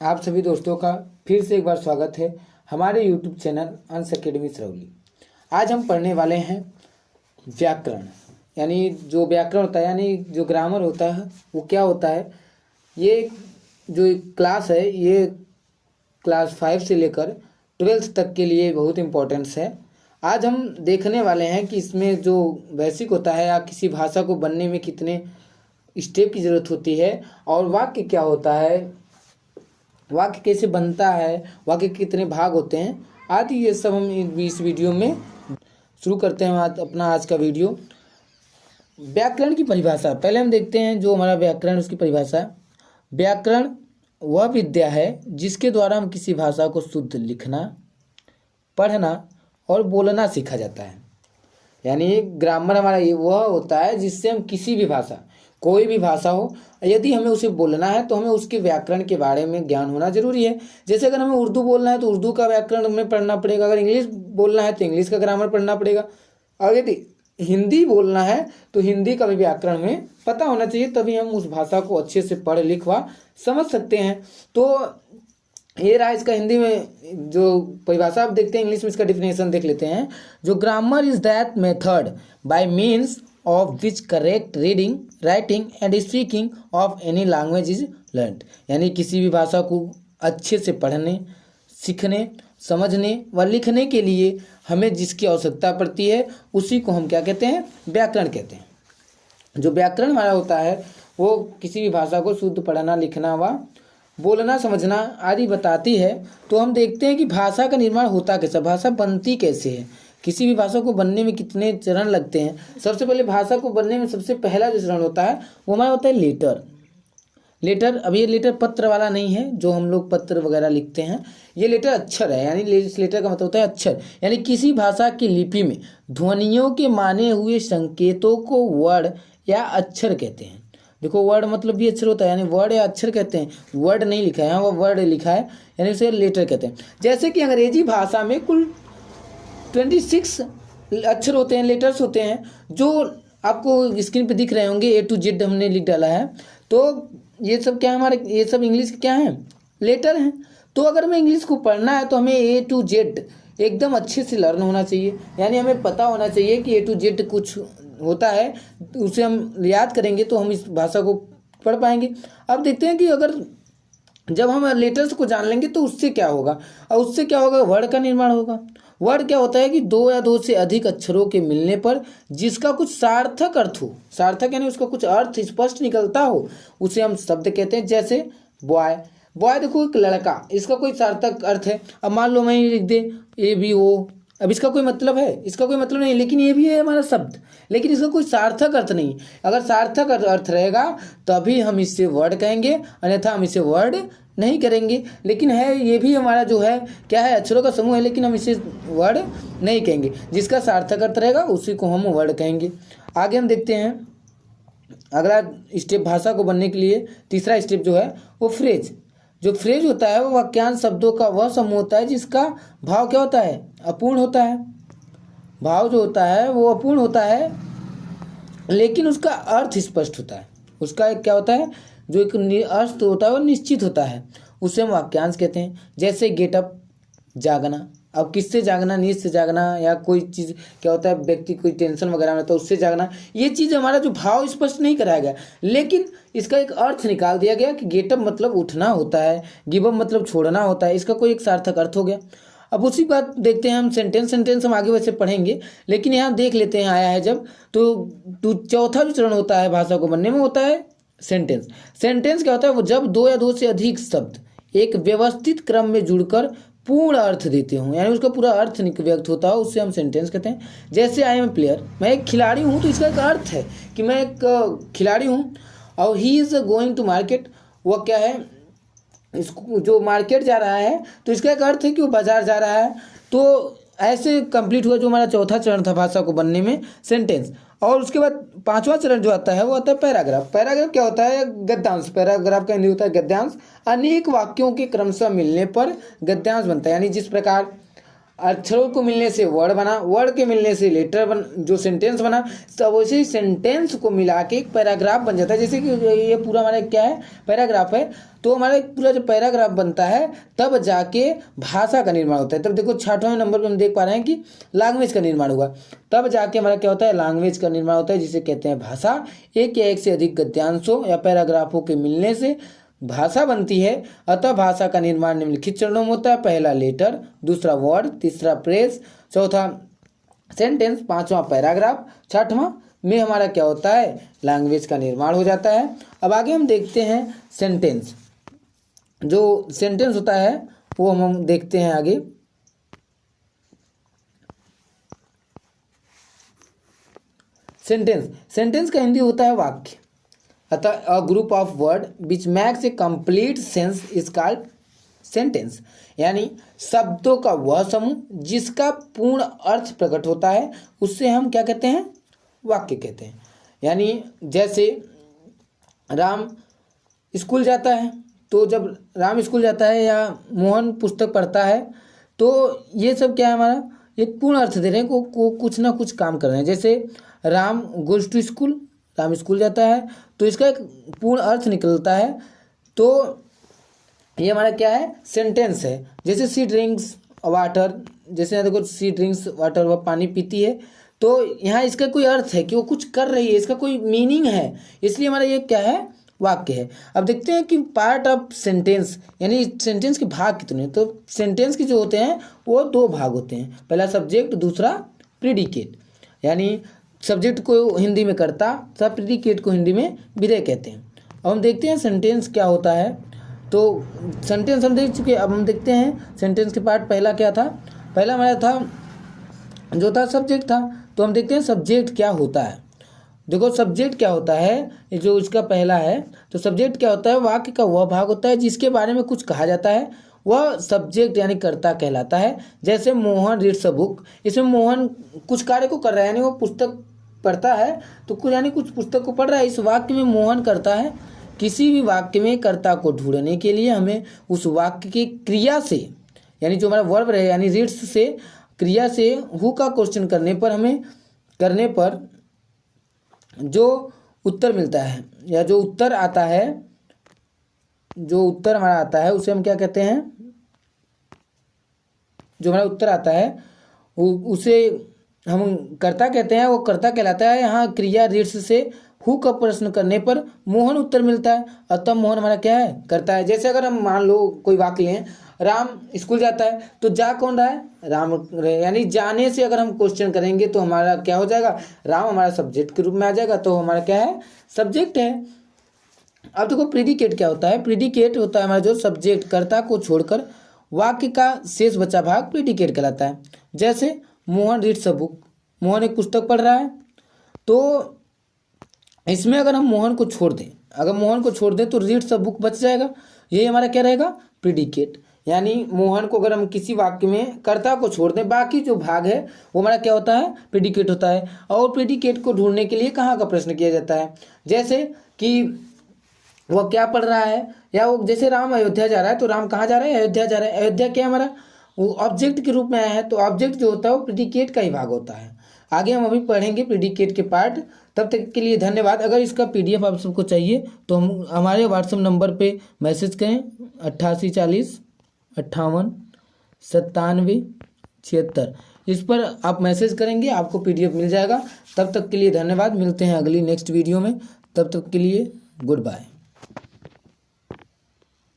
आप सभी दोस्तों का फिर से एक बार स्वागत है हमारे यूट्यूब चैनल अंश अकेडमी सरौली। आज हम पढ़ने वाले हैं व्याकरण, यानी जो व्याकरण होता है यानी जो ग्रामर होता है वो क्या होता है। ये जो क्लास है ये क्लास 5 से लेकर 12th तक के लिए बहुत इम्पोर्टेंस है। आज हम देखने वाले हैं कि इसमें जो बेसिक होता है या किसी भाषा को बनने में कितने स्टेप की ज़रूरत होती है और वाक्य क्या होता है, वाक्य कैसे बनता है, वाक्य के कितने भाग होते हैं आदि, ये सब हम इस वीडियो में शुरू करते हैं। आज का वीडियो व्याकरण की परिभाषा। पहले हम देखते हैं जो हमारा व्याकरण उसकी परिभाषा। व्याकरण वह विद्या है जिसके द्वारा हम किसी भाषा को शुद्ध लिखना, पढ़ना और बोलना सीखा जाता है। यानी ग्रामर हमारा ये वह होता है जिससे हम किसी भी भाषा, कोई भी भाषा हो, यदि हमें उसे बोलना है तो हमें उसके व्याकरण के बारे में ज्ञान होना जरूरी है। जैसे अगर हमें उर्दू बोलना है तो उर्दू का व्याकरण हमें पढ़ना पड़ेगा, अगर इंग्लिश बोलना है तो इंग्लिश का ग्रामर पढ़ना पड़ेगा, और यदि हिंदी बोलना है तो हिंदी का भी व्याकरण हमें पता होना चाहिए, तभी हम उस भाषा को अच्छे से पढ़ लिख व समझ सकते हैं। तो ये रहा इसका हिंदी में जो परिभाषा। आप देखते हैं इंग्लिश में इसका डिफिनेशन देख लेते हैं। जो grammar is that method by means of which correct reading, writing and speaking of any language is learned. यानी किसी भी भाषा को अच्छे से पढ़ने, सीखने, समझने व लिखने के लिए हमें जिसकी आवश्यकता पड़ती है उसी को हम क्या कहते हैं, व्याकरण कहते हैं। जो व्याकरण हमारा होता है वो किसी भी भाषा को शुद्ध पढ़ना, लिखना व बोलना, समझना आदि बताती है। तो हम देखते हैं कि भाषा का निर्माण होता कैसा, भाषा बनती कैसे है, किसी भी भाषा को बनने में कितने चरण लगते हैं। सबसे पहले भाषा को बनने में सबसे पहला जो चरण होता है वो हमारा होता है लेटर। लेटर, अब ये लेटर पत्र वाला नहीं है जो हम लोग पत्र वगैरह लिखते हैं, ये लेटर अक्षर है। यानी लेटर का मतलब होता है अक्षर, यानी किसी भाषा की लिपि में ध्वनियों के माने हुए संकेतों को वर्ड या अक्षर कहते हैं। देखो वर्ड मतलब भी अक्षर होता है, यानी वर्ड या अक्षर कहते हैं। वर्ड नहीं लिखा है, यहाँ वो वर्ड लिखा है, यानी उसे लेटर कहते हैं। जैसे कि अंग्रेजी भाषा में कुल 26 अक्षर होते हैं, लेटर्स होते हैं, जो आपको स्क्रीन पे दिख रहे होंगे। A to Z हमने लिख डाला है। तो ये सब क्या है हमारे, ये सब इंग्लिश क्या है, लेटर हैं। तो अगर हमें इंग्लिश को पढ़ना है तो हमें A to Z एकदम अच्छे से लर्न होना चाहिए, यानी हमें पता होना चाहिए कि A to Z कुछ होता है, उसे हम याद करेंगे तो हम इस भाषा को पढ़ पाएंगे। अब देखते हैं कि अगर जब हम लेटर्स को जान लेंगे तो उससे क्या होगा, और उससे क्या होगा, वर्ड का निर्माण होगा। वर्ड क्या होता है कि दो या दो से अधिक अक्षरों के मिलने पर जिसका कुछ सार्थक अर्थ हो, सार्थक यानी उसका कुछ अर्थ स्पष्ट निकलता हो, उसे हम शब्द कहते हैं। जैसे बॉय, बॉय देखो एक लड़का, इसका कोई सार्थक अर्थ है। अब मान लो मैं लिख दे ABO, अब इसका कोई मतलब है, इसका कोई मतलब नहीं, लेकिन ये भी है हमारा शब्द, लेकिन इसका कोई सार्थक अर्थ नहीं। अगर सार्थक अर्थ रहेगा तभी हम इससे वर्ड कहेंगे, अन्यथा हम इसे वर्ड नहीं करेंगे। लेकिन है ये भी हमारा जो है क्या है, अक्षरों का समूह है, लेकिन हम इसे वर्ड नहीं कहेंगे। जिसका सार्थक अर्थ रहेगा उसी को हम वर्ड कहेंगे। आगे हम देखते हैं अगला स्टेप भाषा को बनने के लिए। तीसरा स्टेप जो है वो फ्रेज। जो फ्रेज होता है वो वाक्यांश शब्दों का वह समूह होता है जिसका भाव क्या होता है, अपूर्ण होता है। भाव जो होता है वो अपूर्ण होता है लेकिन उसका अर्थ स्पष्ट होता है। उसका एक क्या होता है, जो एक अर्थ होता है वो निश्चित होता है, उसे हम वाक्यांश कहते हैं। जैसे गेटअप, जागना। अब किससे जागना, नींद से जागना, या कोई चीज़ क्या होता है, व्यक्ति कोई टेंशन वगैरह में तो उससे जागना। ये चीज़ हमारा जो भाव स्पष्ट नहीं कराया गया, लेकिन इसका एक अर्थ निकाल दिया गया कि गेटअप मतलब उठना होता है, गिव अप मतलब छोड़ना होता है। इसका कोई एक सार्थक अर्थ हो गया। अब उसी बात देखते हैं हम सेंटेंस हम आगे वैसे पढ़ेंगे, लेकिन यहाँ देख लेते हैं आया है जब तो चौथा जो चरण होता है भाषा को बनने में होता है सेंटेंस। सेंटेंस क्या होता है, वो जब दो या दो से अधिक शब्द एक व्यवस्थित क्रम में जुड़कर पूर्ण अर्थ देते हों, यानी उसका पूरा अर्थ व्यक्त होता हो, उससे हम सेंटेंस कहते हैं। जैसे आई एम ए प्लेयर, मैं एक खिलाड़ी हूँ, तो इसका एक अर्थ है कि मैं एक खिलाड़ी हूँ। और he is going to market, वह क्या है, इसको जो मार्केट जा रहा है, तो इसका एक अर्थ है कि वो बाजार जा रहा है। तो ऐसे कंप्लीट हुआ जो हमारा चौथा चरण था भाषा को बनने में, सेंटेंस। और उसके बाद पांचवा चरण जो आता है वो आता है पैराग्राफ। पैराग्राफ क्या होता है, गद्यांश। पैराग्राफ का हिंदी होता है गद्यांश। अनेक वाक्यों के क्रमशः मिलने पर गद्यांश बनता है। यानी जिस प्रकार अक्षरों को मिलने से वर्ड बना, वर्ड के मिलने से लेटर बन, जो सेंटेंस बना, सब उसी सेंटेंस को मिला के एक पैराग्राफ बन जाता है। जैसे कि ये पूरा हमारा क्या है, पैराग्राफ है। तो हमारा पूरा जो पैराग्राफ बनता है तब जाके भाषा का निर्माण होता है। तब देखो 6वें नंबर पर हम देख पा रहे हैं कि लैंग्वेज का निर्माण हुआ, तब जाके हमारा क्या होता है, लैंग्वेज का निर्माण होता है, जिसे कहते हैं भाषा। एक या एक से अधिक गद्यांशों या पैराग्राफों के मिलने से भाषा बनती है। अतः भाषा का निर्माण निम्नलिखित चरणों में होता है। पहला लेटर, दूसरा वर्ड, तीसरा फ्रेज, चौथा सेंटेंस, पांचवा पैराग्राफ, छठवां में हमारा क्या होता है, लैंग्वेज का निर्माण हो जाता है। अब आगे हम देखते हैं सेंटेंस। जो सेंटेंस होता है वो हम देखते हैं आगे। सेंटेंस का हिंदी होता है वाक्य। अतः a group of word which max A complete sense is called sentence. यानी शब्दों का वह समूह जिसका पूर्ण अर्थ प्रकट होता है उससे हम क्या कहते हैं, वाक्य कहते हैं। यानी जैसे राम स्कूल जाता है, तो जब राम स्कूल जाता है या मोहन पुस्तक पढ़ता है, तो ये सब क्या है, हमारा एक पूर्ण अर्थ दे रहे हैं, को कुछ ना कुछ काम कर रहे हैं। जैसे Ram goes to school, Ram school जाता है, तो इसका एक पूर्ण अर्थ निकलता है। तो ये हमारा क्या है, सेंटेंस है। जैसे सी ड्रिंक्स वाटर, जैसे यहाँ देखो सी ड्रिंक्स वाटर, वह पानी पीती है, तो यहाँ इसका कोई अर्थ है कि वो कुछ कर रही है, इसका कोई मीनिंग है, इसलिए हमारा ये क्या है, वाक्य है। अब देखते हैं कि पार्ट ऑफ सेंटेंस, यानी सेंटेंस के भाग कितने हैं। तो सेंटेंस के जो होते हैं वो दो भाग होते हैं, पहला सब्जेक्ट, दूसरा प्रीडिकेट। यानी सब्जेक्ट को हिंदी में कर्ता तथा प्रीडिकेट को हिंदी में विधेय कहते हैं। अब हम देखते हैं सेंटेंस क्या होता है। तो सेंटेंस हम देख चुके, अब हम देखते हैं सेंटेंस के पार्ट। पहला क्या था, पहला हमारा था जो था सब्जेक्ट था। तो हम देखते हैं सब्जेक्ट क्या होता है। देखो सब्जेक्ट क्या होता है, जो इसका पहला है, तो सब्जेक्ट क्या होता है, वाक्य का वह भाग होता है जिसके बारे में कुछ कहा जाता है, वह सब्जेक्ट यानी कर्ता कहलाता है। जैसे मोहन रीड्स अ बुक, इसमें मोहन कुछ कार्य को कर रहा है, यानी वो पुस्तक पढ़ता है, तो कुछ यानी कुछ पुस्तक को पढ़ रहा है। इस वाक्य में मोहन करता है। किसी भी वाक्य में कर्ता को ढूंढने के लिए हमें उस वाक्य की क्रिया से, यानी जो हमारा वर्ब रहे, यानी रीड्स से, क्रिया से हु का क्वेश्चन करने पर जो उत्तर मिलता है या जो उत्तर आता है, जो उत्तर हमारा आता है उसे हम क्या कहते हैं, जो हमारा उत्तर आता है उसे हम कर्ता कहते हैं, वो कर्ता कहलाता है। यहाँ क्रिया रीड्स से हु का प्रश्न करने पर मोहन उत्तर मिलता है, अतः मोहन हमारा क्या है, कर्ता है। जैसे अगर हम मान लो कोई वाक्य लें, राम स्कूल जाता है, तो जा कौन रहा है, राम, यानी जाने से अगर हम क्वेश्चन करेंगे तो हमारा क्या हो जाएगा, राम हमारा सब्जेक्ट के रूप में आ जाएगा, तो हमारा क्या है, सब्जेक्ट है। अब देखो प्रीडिकेट क्या होता है। प्रीडिकेट होता है हमारा जो सब्जेक्ट कर्ता को छोड़कर वाक्य का शेष बचा भाग प्रीडिकेट कहलाता है। जैसे Mohan reads a book, Mohan एक पुस्तक पढ़ रहा है, तो इसमें अगर हम मोहन को छोड़ दें, अगर मोहन को छोड़ दें तो रीड्स अ बुक बच जाएगा। ये हमारा क्या रहेगा, प्रीडिकेट। यानी मोहन को अगर हम किसी वाक्य में कर्ता को छोड़ दें, बाकी जो भाग है वो हमारा क्या होता है, प्रीडिकेट होता है। और प्रीडिकेट को ढूंढने के लिए कहाँ का प्रश्न किया जाता है, जैसे कि वह क्या पढ़ रहा है, या वो जैसे राम अयोध्या जा रहा है, तो राम कहाँ जा रहा है, अयोध्या जा रहा है। अयोध्या क्या हमारा वो ऑब्जेक्ट के रूप में आया है, तो ऑब्जेक्ट जो होता है वो प्रीडिकेट का ही भाग होता है। आगे हम अभी पढ़ेंगे प्रीडिकेट के पार्ट। तब तक के लिए धन्यवाद। अगर इसका PDF आप सबको चाहिए तो हम हमारे व्हाट्सएप नंबर पे मैसेज करें 8840589776। इस पर आप मैसेज करेंगे, आपको PDF मिल जाएगा। तब तक के लिए धन्यवाद। मिलते हैं अगली नेक्स्ट वीडियो में, तब तक के लिए गुड बाय।